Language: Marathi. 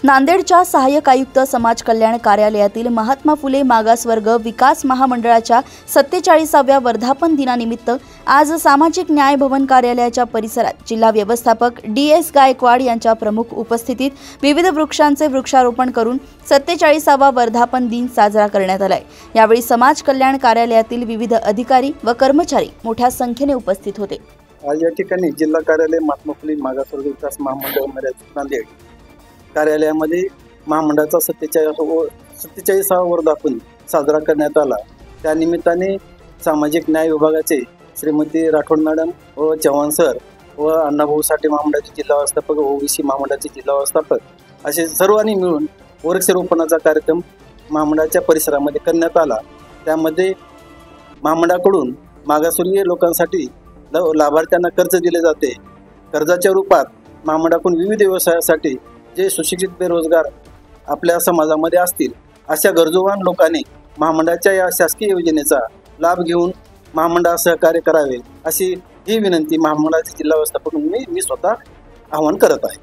नांदेडच्या सहाय्यक आयुक्त समाज कल्याण कार्यालयातील महात्मा फुले मागासवर्ग विकास महामंडळाच्या 47व्या वर्धापन दिनानिमित्त आज सामाजिक न्याय भवन कार्यालयाच्या परिसरात जिल्हा व्यवस्थापक DS गायकवाड यांच्या प्रमुख उपस्थितीत विविध वृक्षांचे वृक्षारोपण करून 47वा वर्धापन दिन साजरा करण्यात आलाय। यावेळी समाज कल्याण कार्यालयातील विविध अधिकारी व कर्मचारी मोठ्या संख्येने उपस्थित होते। आज या ठिकाणी जिल्हा कार्यालय महात्मा फुले मागासवर्ग विकास महामंडळ नांदेड कार्यालयामध्ये महामंडळाचा 47वा वर्धापन साजरा करण्यात आला। त्या निमित्ताने सामाजिक न्याय विभागाचे श्रीमती राठोड मॅडम व चव्हाण सर व अण्णाभाऊ साठे महामंडळाचे जिल्हा व्यवस्थापक व OBC महामंडळाचे जिल्हा व्यवस्थापक असे सर्वांनी मिळून वृक्षारोपणाचा कार्यक्रम महामंडळाच्या परिसरामध्ये करण्यात आला। त्यामध्ये महामंडळाकडून मागासवर्गीय लोकांसाठी लाभार्थ्यांना कर्ज दिले जाते। कर्जाच्या रूपात महामंडळाकडून विविध व्यवसायासाठी जे सुशिक्षित बेरोजगार आपल्या समाजामध्ये असतील अशा गरजूवान लोकांनी महामंडळाच्या या शासकीय योजनेचा लाभ घेऊन महामंडळास सहकार्य करावे अशी ही विनंती महामंडळाचे जिल्हा व्यवस्थापक मी स्वतः आवाहन करत आहे।